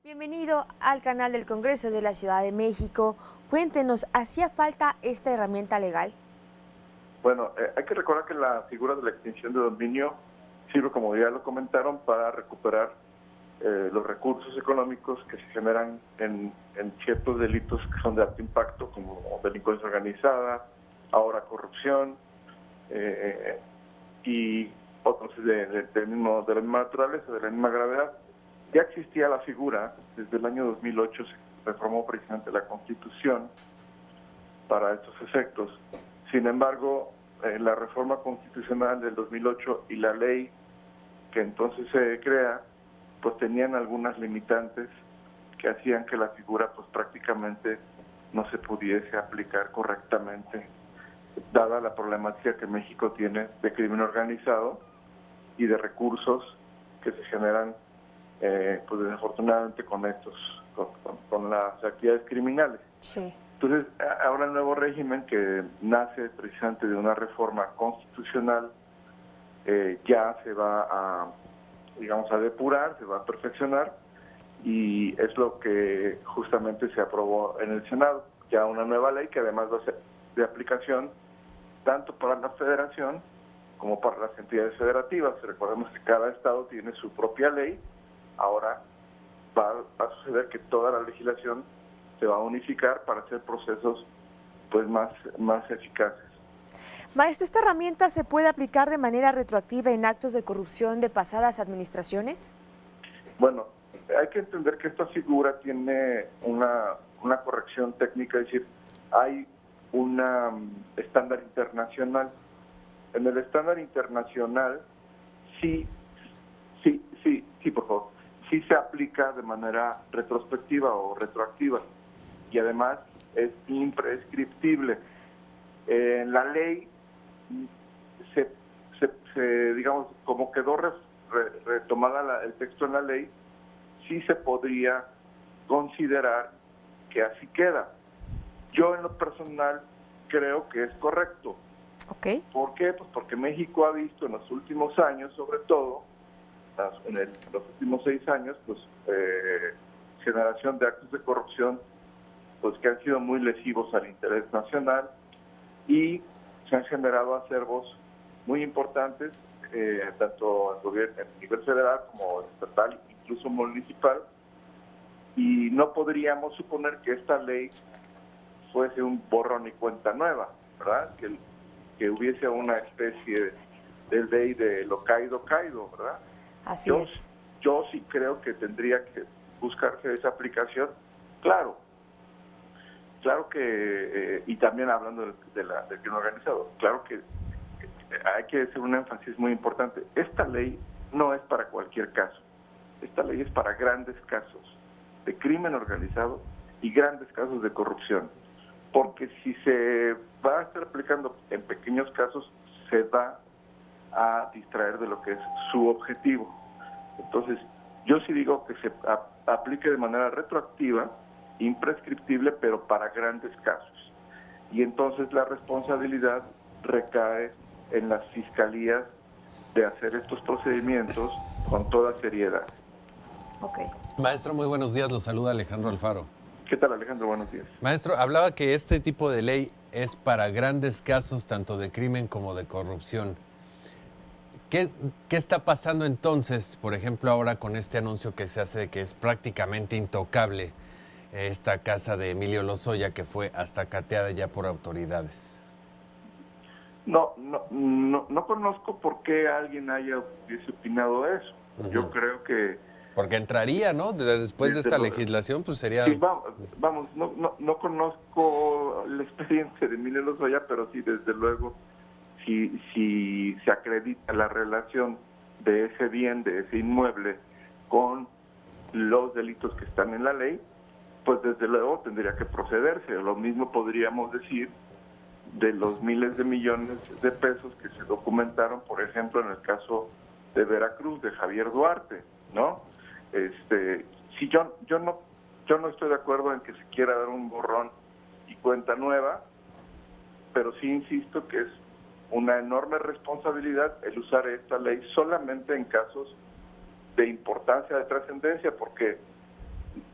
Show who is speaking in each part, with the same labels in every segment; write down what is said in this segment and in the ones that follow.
Speaker 1: Bienvenido al canal del Congreso de la Ciudad de México. Cuéntenos, ¿hacía falta esta herramienta legal?
Speaker 2: Bueno, hay que recordar que la figura de la extinción de dominio sirve, como ya lo comentaron, para recuperar los recursos económicos que se generan en ciertos delitos que son de alto impacto, como delincuencia organizada, ahora corrupción y otros de la misma naturaleza, de la misma gravedad. Ya existía la figura, desde el año 2008 se reformó precisamente la Constitución para estos efectos. Sin embargo, la reforma constitucional del 2008 y la ley que entonces se crea, pues tenían algunas limitantes que hacían que la figura pues prácticamente no se pudiese aplicar correctamente, dada la problemática que México tiene de crimen organizado y de recursos que se generan pues desafortunadamente con las actividades criminales.
Speaker 1: Sí.
Speaker 2: Entonces, ahora el nuevo régimen, que nace precisamente de una reforma constitucional, ya se va a, digamos, a depurar, se va a perfeccionar, y es lo que justamente se aprobó en el Senado, ya una nueva ley que además va a ser de aplicación tanto para la federación como para las entidades federativas. Recordemos que cada estado tiene su propia ley. Ahora va a suceder que toda la legislación se va a unificar para hacer procesos pues más eficaces.
Speaker 1: Maestro, ¿esta herramienta se puede aplicar de manera retroactiva en actos de corrupción de pasadas administraciones?
Speaker 2: Bueno, hay que entender que esta figura tiene una corrección técnica, es decir, hay un estándar internacional. En el estándar internacional sí, por favor, sí se aplica de manera retrospectiva o retroactiva, y además es imprescriptible. En la ley digamos, como quedó retomada el texto en la ley, sí se podría considerar que así queda. Yo en lo personal creo que es correcto.
Speaker 1: Ok.
Speaker 2: ¿Por qué? Pues porque México ha visto en los últimos años, sobre todo, los últimos 6 años, pues generación de actos de corrupción pues que han sido muy lesivos al interés nacional, y se han generado acervos muy importantes, tanto en gobierno, a nivel federal como estatal, incluso municipal, y no podríamos suponer que esta ley fuese un borrón y cuenta nueva, ¿verdad? Que hubiese una especie de ley de lo caído, ¿verdad?
Speaker 1: Así
Speaker 2: Yo,
Speaker 1: es.
Speaker 2: yo sí creo que tendría que buscarse esa aplicación. Claro que, y también hablando del crimen organizado, claro que hay que hacer un énfasis muy importante. Esta ley no es para cualquier caso. Esta ley es para grandes casos de crimen organizado y grandes casos de corrupción. Porque si se va a estar aplicando en pequeños casos, se va a distraer de lo que es su objetivo. Entonces, yo sí digo que se aplique de manera retroactiva, imprescriptible, pero para grandes casos. Y entonces la responsabilidad recae en las fiscalías de hacer estos procedimientos con toda seriedad.
Speaker 1: Ok.
Speaker 3: Maestro, muy buenos días. Lo saluda Alejandro Alfaro.
Speaker 2: ¿Qué tal, Alejandro? Buenos días.
Speaker 3: Maestro, hablaba que este tipo de ley es para grandes casos tanto de crimen como de corrupción. ¿Qué está pasando entonces, por ejemplo, ahora con este anuncio que se hace de que es prácticamente intocable esta casa de Emilio Lozoya, que fue hasta cateada ya por autoridades?
Speaker 2: No conozco por qué alguien hubiese opinado eso. Yo creo que
Speaker 3: Porque entraría, ¿no? Después de esta legislación, pues sería...
Speaker 2: Sí, vamos, no conozco la experiencia de Emilio Lozoya, pero sí, desde luego, si se acredita la relación de ese bien, de ese inmueble, con los delitos que están en la ley, pues desde luego tendría que procederse. Lo mismo podríamos decir de los miles de millones de pesos que se documentaron, por ejemplo, en el caso de Veracruz, de Javier Duarte, ¿no? Si yo no estoy de acuerdo en que se quiera dar un borrón y cuenta nueva, pero sí insisto que es una enorme responsabilidad el usar esta ley solamente en casos de importancia, de trascendencia, porque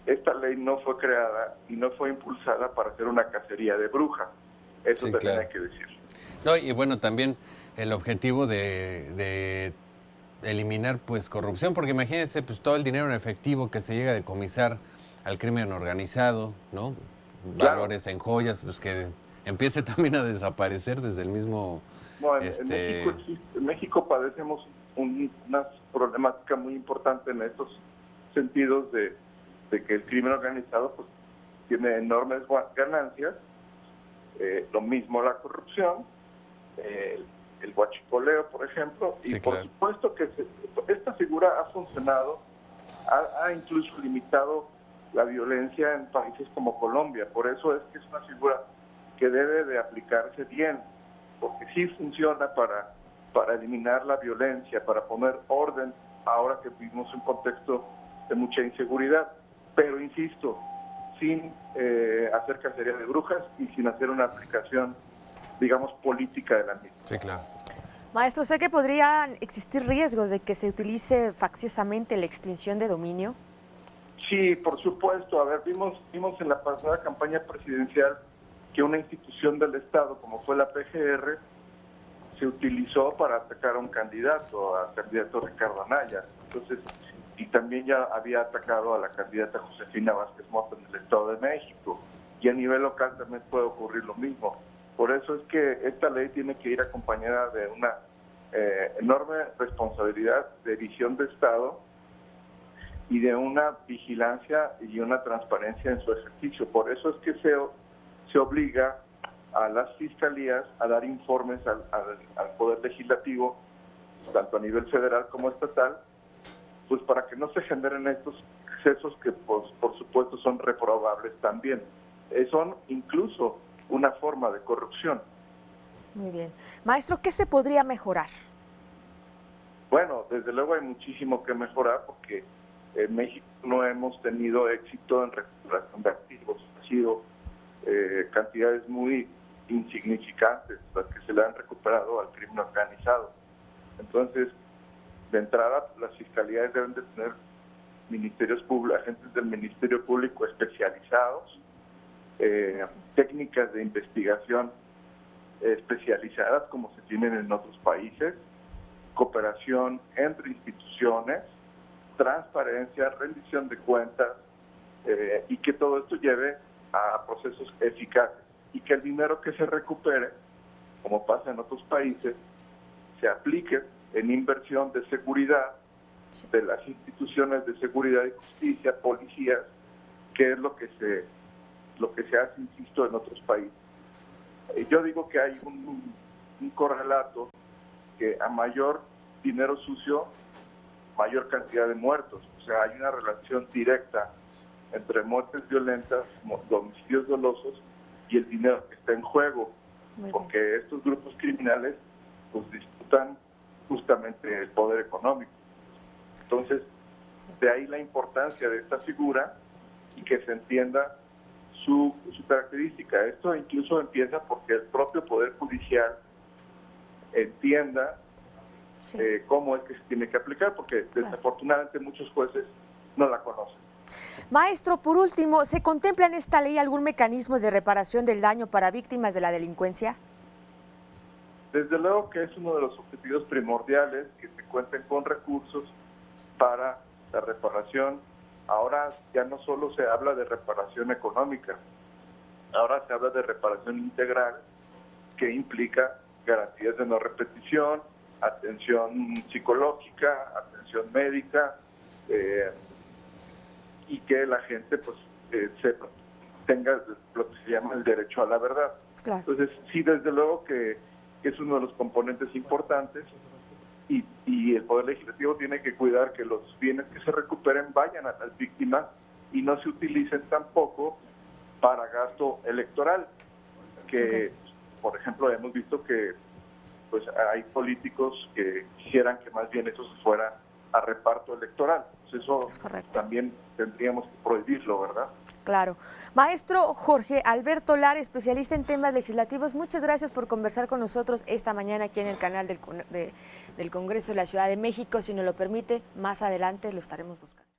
Speaker 2: esta ley no fue creada y no fue impulsada para hacer una cacería de brujas. Eso
Speaker 3: Sí,
Speaker 2: también
Speaker 3: claro.
Speaker 2: hay que decir.
Speaker 3: No, y bueno, también el objetivo de eliminar pues corrupción, porque imagínense pues todo el dinero en efectivo que se llega a decomisar al crimen organizado, ¿no?
Speaker 2: Claro.
Speaker 3: Valores en joyas, pues que empiece también a desaparecer desde el mismo
Speaker 2: No, en México padecemos una problemática muy importante en estos sentidos de que el crimen organizado pues tiene enormes ganancias, lo mismo la corrupción, el huachicoleo, por ejemplo, y
Speaker 3: Sí,
Speaker 2: por
Speaker 3: claro.
Speaker 2: supuesto que esta figura ha funcionado, ha incluso limitado la violencia en países como Colombia. Por eso es que es una figura que debe de aplicarse bien, porque sí funciona para eliminar la violencia, para poner orden ahora que vivimos un contexto de mucha inseguridad. Pero insisto, sin hacer cacería de brujas y sin hacer una aplicación, digamos, política de la misma.
Speaker 3: Sí, claro.
Speaker 1: Maestro, ¿sé que podrían existir riesgos de que se utilice facciosamente la extinción de dominio?
Speaker 2: Sí, por supuesto. A ver, vimos en la pasada campaña presidencial que una institución del Estado, como fue la PGR, se utilizó para atacar a un candidato, al candidato Ricardo Anaya. Entonces, y también ya había atacado a la candidata Josefina Vázquez Mota en el Estado de México. Y a nivel local también puede ocurrir lo mismo. Por eso es que esta ley tiene que ir acompañada de una enorme responsabilidad de visión de Estado y de una vigilancia y una transparencia en su ejercicio. Por eso es que se obliga a las fiscalías a dar informes al Poder Legislativo, tanto a nivel federal como estatal, pues para que no se generen estos excesos que pues, por supuesto son reprobables también. Son incluso una forma de corrupción.
Speaker 1: Muy bien. Maestro, ¿qué se podría mejorar?
Speaker 2: Bueno, desde luego hay muchísimo que mejorar porque en México no hemos tenido éxito en recuperación de activos. Ha sido cantidades muy insignificantes las que se le han recuperado al crimen organizado. Entonces, de entrada, las fiscalías deben de tener ministerios públicos, agentes del Ministerio Público especializados, técnicas de investigación especializadas como se tienen en otros países, cooperación entre instituciones, transparencia, rendición de cuentas y que todo esto lleve a procesos eficaces y que el dinero que se recupere, como pasa en otros países, se aplique en inversión de seguridad de las instituciones de seguridad y justicia, policías, que es lo que se hace, insisto, en otros países. Yo digo que hay un correlato que a mayor dinero sucio, mayor cantidad de muertos. O sea, hay una relación directa entre muertes violentas, homicidios dolosos y el dinero que está en juego, porque estos grupos criminales pues disputan justamente el poder económico. Entonces, de ahí la importancia de esta figura y que se entienda su característica. Esto incluso empieza porque el propio Poder Judicial entienda cómo es que se tiene que aplicar, porque desafortunadamente muchos jueces no la conocen.
Speaker 1: Maestro, por último, ¿se contempla en esta ley algún mecanismo de reparación del daño para víctimas de la delincuencia?
Speaker 2: Desde luego que es uno de los objetivos primordiales, que se cuenten con recursos para la reparación. Ahora ya no solo se habla de reparación económica, ahora se habla de reparación integral, que implica garantías de no repetición, atención psicológica, atención médica, y que la gente pues tenga lo que se llama el derecho a la verdad.
Speaker 1: Claro.
Speaker 2: Entonces, sí, desde luego que es uno de los componentes importantes y el Poder Legislativo tiene que cuidar que los bienes que se recuperen vayan a las víctimas y no se utilicen tampoco para gasto electoral, que, por ejemplo, hemos visto que pues hay políticos que quisieran que más bien eso se fuera a reparto electoral. Pues eso también tendríamos que prohibirlo, ¿verdad?
Speaker 1: Claro. Maestro Jorge Alberto Lara, especialista en temas legislativos, muchas gracias por conversar con nosotros esta mañana aquí en el canal del Congreso de la Ciudad de México. Si nos lo permite, más adelante lo estaremos buscando.